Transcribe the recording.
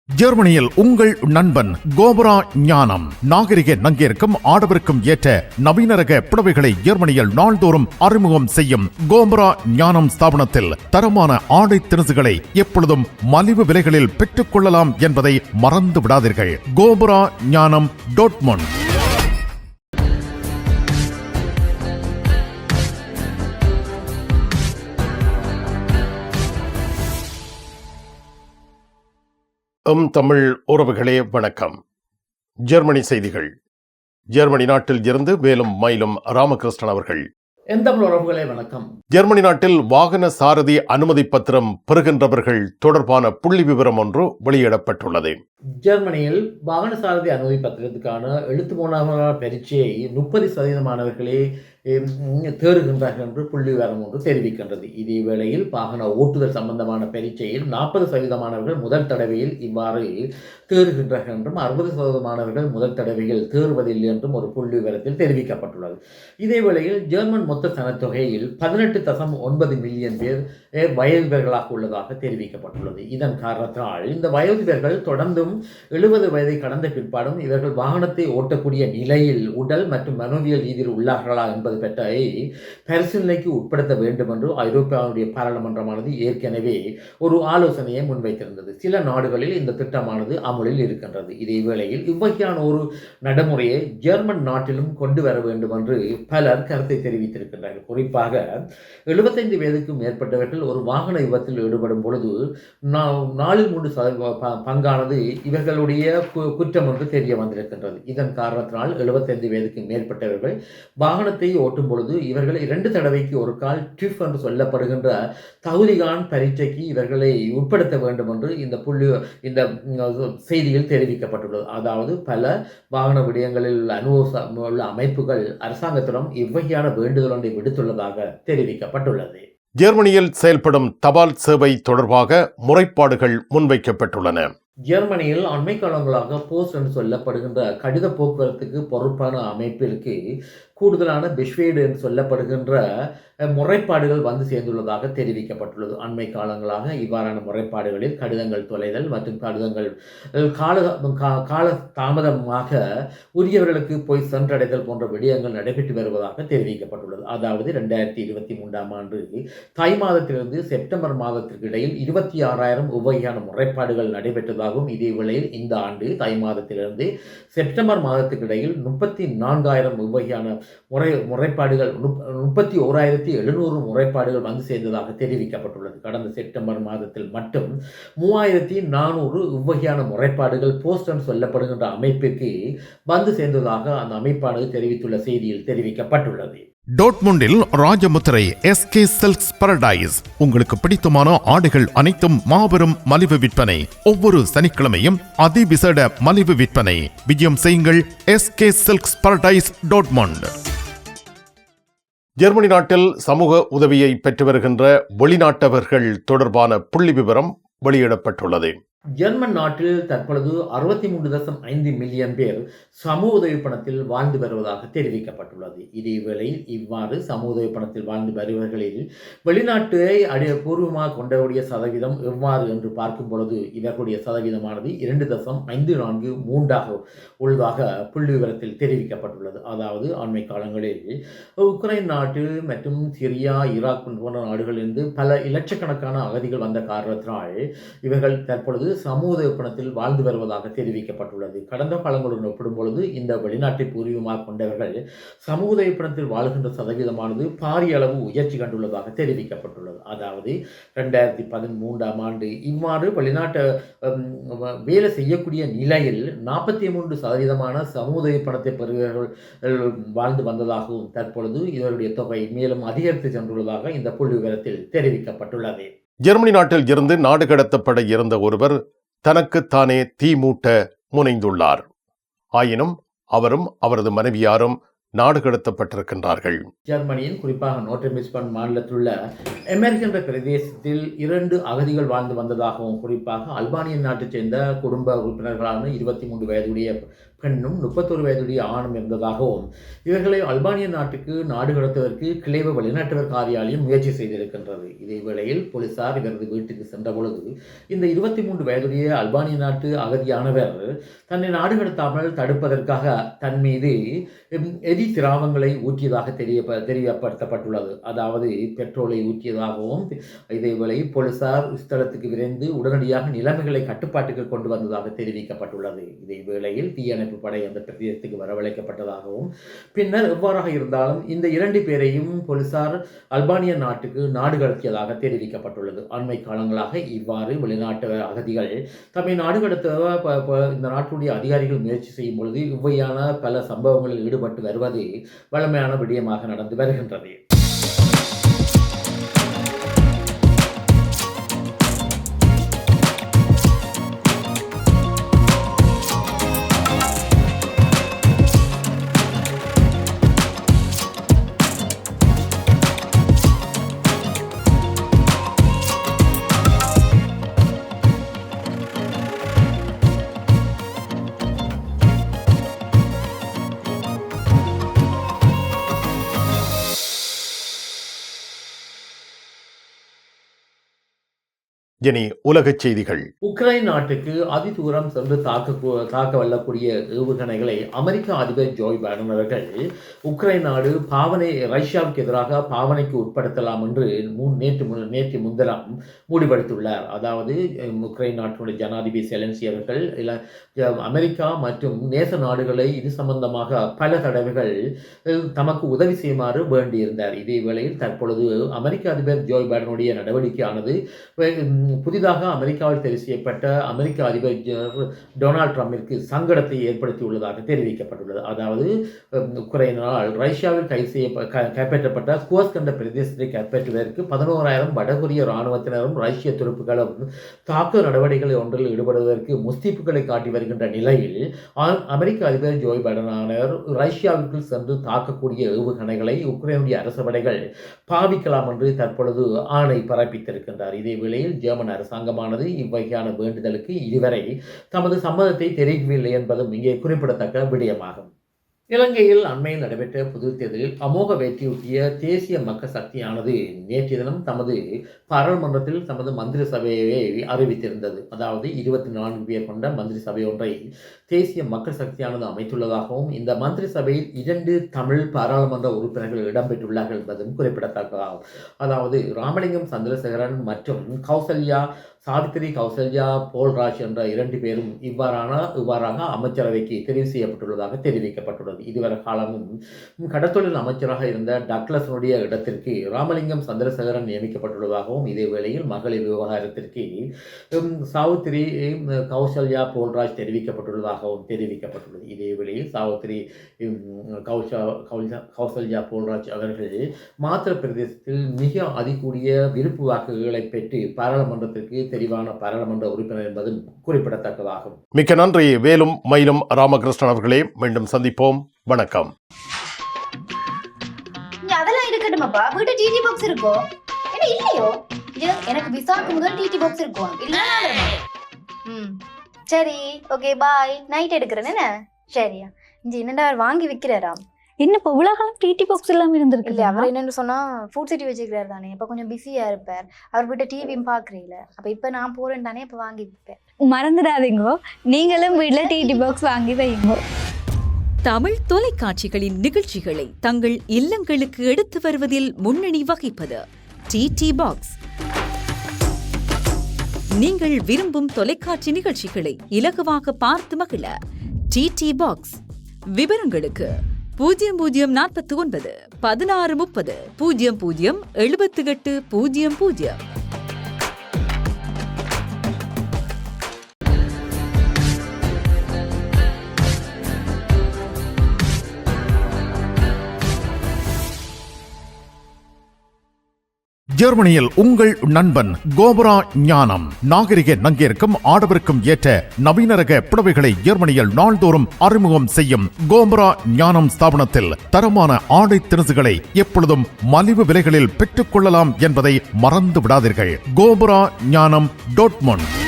ஜெர்மனியில் உங்கள் நண்பன் கோபரா ஞானம் நாகரிக நங்கிற்கும் ஆடவருக்கும் ஏற்ற நவீன ரக புடவைகளை ஜெர்மனியில் நாள்தோறும் அறிமுகம் செய்யும் கோபரா ஞானம் ஸ்தாபனத்தில் தரமான ஆடை திணுசுகளை எப்பொழுதும் மலிவு விலைகளில் பெற்றுக் கொள்ளலாம் என்பதை மறந்து விடாதீர்கள். கோபரா ஞானம் டோட்மண்ட். தமிழ் உறவுகளே வணக்கம். ஜெர்மனி செய்திகள். ஜெர்மனி நாட்டில் இருந்து மேலும் மயிலும் ராமகிருஷ்ணன் அவர்கள். தமிழ் உறவுகளே வணக்கம். ஜெர்மனி நாட்டில் வாகன சாரதி அனுமதி பத்திரம் பெறுகின்றவர்கள் தொடர்பான புள்ளி விவரம் ஒன்று வெளியிடப்பட்டுள்ளது. ஜெர்மனியில் வாகன சாரதி அனுமதி பத்திரத்துக்கான எழுத்து மூலமான பரீட்சையை 30% மாணவர்களே தேறுகின்றார்கள் என்று புள்ளி விவரம் ஒன்று தெரிவிக்கின்றது. இதே வேளையில் வாகன ஓட்டுதல் சம்பந்தமான பரீட்சையில் 40% மாணவர்கள் முதல் தடவையில் இவ்வாறு தேறுகின்றார்கள் என்றும் 60% மாணவர்கள் முதல் தடவையில் தேறுவதில்லை என்றும் ஒரு புள்ளி விவரத்தில் தெரிவிக்கப்பட்டுள்ளது. இதே வேளையில் ஜெர்மன் மொத்த சனத்தொகையில் 18.9 மில்லியன் பேர் வயோதிபர்களாக உள்ளதாக தெரிவிக்கப்பட்டுள்ளது. இதன் காரணத்தினால் இந்த வயோதிபர்கள் தொடர்ந்தும் 70 வயதை கடந்த பிற்பாடும் இவர்கள் வாகனத்தை ஓட்டக்கூடிய நிலையில் உடல் மற்றும் மனோவியல் ரீதியில் உள்ளார்களா என்பது பற்றி பரிசீலனைக்கு உட்படுத்த வேண்டும் என்று ஐரோப்பியாவுடைய பாராளுமன்றமானது ஏற்கனவே ஒரு ஆலோசனையை முன்வைத்திருந்தது. சில நாடுகளில் இந்த திட்டமானது அமலில் இருக்கின்றது. இதே வேளையில் இவ்வகையான ஒரு நடைமுறையை ஜெர்மன் நாட்டிலும் கொண்டு வர வேண்டும் என்று பலர் கருத்தை தெரிவித்திருக்கின்றார்கள். குறிப்பாக 75 வயதுக்கு மேற்பட்டவர்கள் ஒரு வாகன விபத்தில் ஈடுபடும் பொழுது 4/3 பங்கானது இவர்களுடைய குற்றம் என்று தெரிய வந்திருக்கின்றது. இதன் காரணத்தினால் 75 வயதுக்கு மேற்பட்டவர்கள் வாகனத்தை ஓட்டும் பொழுது இவர்களை 2 தடவைக்கு ஒரு கால் டிஃப் என்று சொல்லப்படுகின்ற தகுதிகான் பரீட்சைக்கு இவர்களை உட்படுத்த வேண்டும் என்று இந்த செய்தியில் தெரிவிக்கப்பட்டுள்ளது. அதாவது பல வாகன விடயங்களில் அனுபவம் உள்ள அமைப்புகள் அரசாங்கத்திடம் இவ்வகையான வேண்டுதல் ஒன்றை விடுத்துள்ளதாக தெரிவிக்கப்பட்டுள்ளது. ஜெர்மனியில் செயல்படும் தபால் சேவை தொடர்பாக முறைப்பாடுகள் முன்வைக்கப்பட்டுள்ளன. ஜெர்மனியில் அண்மை காலங்களாக போஸ்ட் என்று சொல்லப்படுகின்ற கடித போக்குவரத்துக்கு பொறுப்பான அமைப்பிற்கு கூடுதலான பெஷ்வேடு என்று சொல்லப்படுகின்ற முறைப்பாடுகள் வந்து சேர்ந்துள்ளதாக தெரிவிக்கப்பட்டுள்ளது. அண்மை காலங்களாக இவ்வாறான முறைப்பாடுகளில் கடிதங்கள் தொலைதல் மற்றும் கடிதங்கள் கால தாமதமாக உரியவர்களுக்கு போய் சென்றடைதல் போன்ற விடயங்கள் நடைபெற்று வருவதாக தெரிவிக்கப்பட்டுள்ளது. அதாவது 2023ஆம் ஆண்டு தை மாதத்திலிருந்து செப்டம்பர் மாதத்திற்கு இடையில் 26,000 இவ்வகையான முறைப்பாடுகள் நடைபெற்றதாகவும், இதே வேளையில் இந்த ஆண்டு தை மாதத்திலிருந்து செப்டம்பர் மாதத்துக்கு இடையில் 34,000 இவ்வகையான முறைப்பாடுகள் 31,700 முறைப்பாடுகள் வந்து சேர்ந்ததாக தெரிவிக்கப்பட்டுள்ளது. கடந்த செப்டம்பர் மாதத்தில் மட்டும் 3,400 இவ்வகையான முறைப்பாடுகள் போஸ்ட் என்று சொல்லப்படுகின்ற அமைப்பிற்கு வந்து சேர்ந்ததாக அந்த அமைப்பானது தெரிவித்துள்ள செய்தியில் தெரிவிக்கப்பட்டுள்ளது. டோட்முண்டில் ராஜமுத்திரை எஸ்கே சில்க்ஸ் பாரடைஸ். உங்களுக்கு பிடித்தமான ஆடைகள் அனைத்தும் மாபெரும் மலிவு விற்பனை. ஒவ்வொரு சனிக்கிழமையும் அதிவிசேட மலிவு விற்பனை. விஜயம் செய்யுங்கள். SK silks Paradise Dortmund. Germany நாட்டில் சமூக உதவியை பெற்று வருகின்ற வெளிநாட்டவர்கள் தொடர்பான புள்ளி விவரம் வெளியிடப்பட்டுள்ளது. ஜெர்மன் நாட்டில் தற்பொழுது 63.5 மில்லியன் பேர் சமூக உதவி பணத்தில் வாழ்ந்து வருவதாக தெரிவிக்கப்பட்டுள்ளது. இதேவேளையில் இவ்வாறு சமூக உதவி பணத்தில் வாழ்ந்து வருவர்களில் வெளிநாட்டை பூர்வமாக கொண்டவுடைய சதவீதம் எவ்வாறு என்று பார்க்கும் பொழுது இவர்களுடைய சதவீதமானது 2.543 உள்ளதாக புள்ளி விவரத்தில் தெரிவிக்கப்பட்டுள்ளது. அதாவது அண்மை காலங்களில் உக்ரைன் நாட்டு மற்றும் சிரியா, ஈராக் போன்ற நாடுகளிலிருந்து பல இலட்சக்கணக்கான அகதிகள் வந்த காரணத்தினால் இவர்கள் தற்பொழுது சமூக பணத்தில் வாழ்ந்து வருவதாக தெரிவிக்கப்பட்டுள்ளது. கடந்த காலங்களுடன் ஒப்பிடும் பொழுது இந்த வெளிநாட்டை பூர்வீகமாக கொண்டவர்கள் சமூக பணத்தில் வாழ்கின்ற சதவீதமானது பாரிய அளவு உயர்ச்சி கண்டுள்ளதாக தெரிவிக்கப்பட்டுள்ளது. அதாவது 2013ஆம் ஆண்டு இவ்வாறு வெளிநாட்டு வேலை செய்யக்கூடிய நிலையில் 43% சமூக பணத்தை பெறுவர்கள் வாழ்ந்து வந்ததாகவும் தற்பொழுது இவருடைய தொகை மேலும் அதிகரித்து சென்றுள்ளதாக இந்த புள்ளி விவரத்தில் தெரிவிக்கப்பட்டுள்ளது. ஜெர்மனி நாட்டில் இருந்து நாடு கடத்தப்பட இருந்த ஒருவர் தனக்குத்தானே தீ மூட்ட முனைந்துள்ளார். ஆயினும் அவரும் அவரது மனைவியாரும் நாடு கடத்தப்பட்டிருக்கின்றார்கள். ஜெர்மனியின் குறிப்பாக நோட்ரமிஸ்பன் மாநிலத்தில் உள்ள எமெர்க் என்ற பிரதேசத்தில் 2 அகதிகள் வாழ்ந்து வந்ததாகவும், குறிப்பாக அல்பானியன் நாட்டைச் சேர்ந்த குடும்ப உறுப்பினர்களான 23 வயதுடைய பெண்ணும் 31 வயதுடைய ஆணும் இருந்ததாகவும், இவர்களை அல்பானிய நாட்டுக்கு நாடு கடத்துவதற்கு கிளைவ வெளிநாட்டவர் காரியாலயம் முயற்சி செய்திருக்கின்றது. இதே வேளையில் போலீசார் இவரது வீட்டுக்கு சென்ற பொழுது இந்த 23 வயதுடைய அல்பானிய நாட்டு அகதியானவர் தன்னை நாடு கடத்தாமல் தடுப்பதற்காக தன் மீது எரி திராவங்களை ஊற்றியதாக தெரியப்படுத்தப்பட்டுள்ளது. அதாவது பெட்ரோலை ஊற்றியதாகவும், இதேவேளை போலீசார் ஸ்தலத்துக்கு விரைந்து உடனடியாக நிலைமைகளை கட்டுப்பாட்டுக்கு கொண்டு வந்ததாக தெரிவிக்கப்பட்டுள்ளது. இதே வேளையில் தீயணைப்பு படை அந்த பிரதேசத்துக்கு வரவழைக்கப்பட்டதாகவும், பின்னர் எவ்வாறாக இருந்தாலும் இந்த 2 பேரையும் போலீசார் அல்பானிய நாட்டுக்கு நாடு கடத்தியதாக தெரிவிக்கப்பட்டுள்ளது. அண்மை காலங்களாக இவ்வாறு வெளிநாட்டு அகதிகள் தம்மை நாடு கடத்த இந்த நாட்டுடைய அதிகாரிகள் முயற்சி செய்யும் பொழுது இவ்வையான பல சம்பவங்களில் ஈடுபட்டு வருவது வழமையான விடயமாக நடந்து வருகின்றது. இனி உலகச் செய்திகள். உக்ரைன் நாட்டுக்கு அதிதூரம் சென்று தாக்க வல்லக்கூடிய ஏவுகணைகளை அமெரிக்க அதிபர் ஜோய் பைடன் அவர்கள் உக்ரைன் நாடு ரஷ்யாவுக்கு எதிராக பாவனைக்கு உட்படுத்தலாம் என்று நேற்று முன்தினம் முடிவெடுத்துள்ளார். அதாவது உக்ரைன் நாட்டினுடைய ஜனாதிபதி செலன்ஸ்கி அவர்கள் அமெரிக்கா மற்றும் நேச நாடுகளை இது சம்பந்தமாக பல தடவைகள் தமக்கு உதவி செய்யுமாறு வேண்டியிருந்தார். இதே வேளையில் தற்பொழுது அமெரிக்க அதிபர் ஜோய் பைடனுடைய நடவடிக்கையானது புதிதாக அமெரிக்காவில் தெரிவு செய்யப்பட்ட அமெரிக்க அதிபர் டொனால்ட் ட்ரம்பிற்கு சங்கடத்தை ஏற்படுத்தியுள்ளதாக தெரிவிக்கப்பட்டுள்ளது. அதாவது உக்ரைனால் ரஷ்யாவில் கைப்பற்றப்பட்ட குர்ஸ்க் என்ற பிரதேசத்தை கைப்பற்றுவதற்கு 11,000 வடகொரிய இராணுவத்தினரும் ரஷ்ய துருப்புகளும் தாக்குதல் நடவடிக்கைகள் ஒன்றில் ஈடுபடுவதற்கு முஸ்தீப்புகளை காட்டி வருகின்ற நிலையில் அமெரிக்க அதிபர் ஜோய் பைடனானவர் ரஷ்யாவிற்குள் சென்று தாக்கக்கூடிய ஏவுகணைகளை உக்ரைனுடைய அரசு படைகள் பாவிக்கலாம் என்று தற்பொழுது ஆணை பிறப்பித்திருக்கின்றார். இதே வேளையில் ஜெர்மன் அரசாங்கமானது இவ்வகையான வேண்டுதலுக்கு இதுவரை தமது சம்மதத்தை தெரிவிக்கவில்லை என்பதும் இங்கே குறிப்பிடத்தக்க விடயமாகும். இலங்கையில் அண்மையில் நடைபெற்ற பொது தேர்தலில் அமோக வெற்றியூட்டிய தேசிய மக்கள் சக்தியானது நேற்றைய தினம் தமது பாராளுமன்றத்தில் தமது மந்திரி சபையை அறிவித்திருந்தது. அதாவது 24 பேர் கொண்ட மந்திரி சபை ஒன்றை தேசிய மக்கள் சக்தியானது அமைத்துள்ளதாகவும், இந்த மந்திரி சபையில் 2 தமிழ் பாராளுமன்ற உறுப்பினர்கள் இடம்பெற்றுள்ளார்கள் என்பதும் குறிப்பிடத்தக்கதாகும். அதாவது ராமலிங்கம் சந்திரசேகரன் மற்றும் சாவித்திரி கௌசல்யா போல்ராஜ் என்ற 2 பேரும் இவ்வாறாக அமைச்சரவைக்கு தெரிவு செய்யப்பட்டுள்ளதாக தெரிவிக்கப்பட்டுள்ளது. இதுவரை காலமும் கடத்தொழில் அமைச்சராக இருந்த டக்ளஸனுடைய இடத்திற்கு ராமலிங்கம் சந்திரசேகரன் நியமிக்கப்பட்டுள்ளதாகவும், இதே வேளையில் மகளிர் விவகாரத்திற்கு சாவித்திரி கௌசல்யா போல்ராஜ் தெரிவிக்கப்பட்டுள்ளதாகவும் தெரிவிக்கப்பட்டுள்ளது. இதே வேளையில் சாவித்திரி கௌசல்யா போல்ராஜ் அவர்கள் மாத்திர பிரதேசத்தில் மிக அதிகூடிய விருப்பு வாக்குகளை பெற்று பாராளுமன்றத்திற்கு தெரிவான பாராளுமன்ற உறுப்பினர் என்பதும் குறிப்பிடத்தக்கதாகும். மிக்க நன்றி வேலும் மயிலும் ராமகிருஷ்ணன் அவர்களே. மீண்டும் சந்திப்போம். வணக்கம். அதெல்லாம் இருக்கட்டுமாப்பா, வீட்டு டிடி பாக்ஸ் இருக்கோ என்ன இல்லையோ? எனக்கு விசாக்கு முதல் டிடி பாக்ஸ் இருக்கும் இல்ல? சரி, ஓகே, பாய். நைட் எடுக்கிறேன் என்ன? சரியா? இங்க என்னடா வாங்கி விற்கிறாராம்? என்ன இப்போ உலகம் டிடி பாக்ஸ் எல்லாம் இருந்திருக்கு? இல்லை, அவர் என்னன்னு சொன்னா ஃபுட் சிட்டி வச்சுக்கிறாரு தானே, இப்போ கொஞ்சம் பிஸியா இருப்பார். அவர் வீட்டை டிவியும் பாக்குறீங்கள, அப்ப இப்ப நான் போறேன் தானே, இப்ப வாங்கி விற்பேன். மறந்துடாதீங்கோ, நீங்களும் வீட்டுல டிடி பாக்ஸ் வாங்கி வைங்க. தமிழ் தொலைக்காட்சிகளின் நிகழ்ச்சிகளை தங்கள் இல்லங்களுக்கு எடுத்து வருவதில் முன்னணி வகிப்பது டிடி பாக்ஸ். நீங்கள் விரும்பும் தொலைக்காட்சி நிகழ்ச்சிகளை இலகுவாக பார்த்து மகிழ டிடி பாக்ஸ். விவரங்களுக்கு 0049 1630 00 78 00. ஜெர்மனியில் உங்கள் நண்பன் கோபரா ஞானம். நாகரிக நங்கிற்கும் ஆடவருக்கும் ஏற்ற நவீன ரக புடவைகளை ஜெர்மனியில் நாள்தோறும் அறிமுகம் செய்யும் கோபரா ஞானம் ஸ்தாபனத்தில் தரமான ஆடை திணுசுகளை எப்பொழுதும் மலிவு விலைகளில் பெற்றுக் கொள்ளலாம் என்பதை மறந்து விடாதீர்கள். கோபரா ஞானம் டாட்மண்ட்.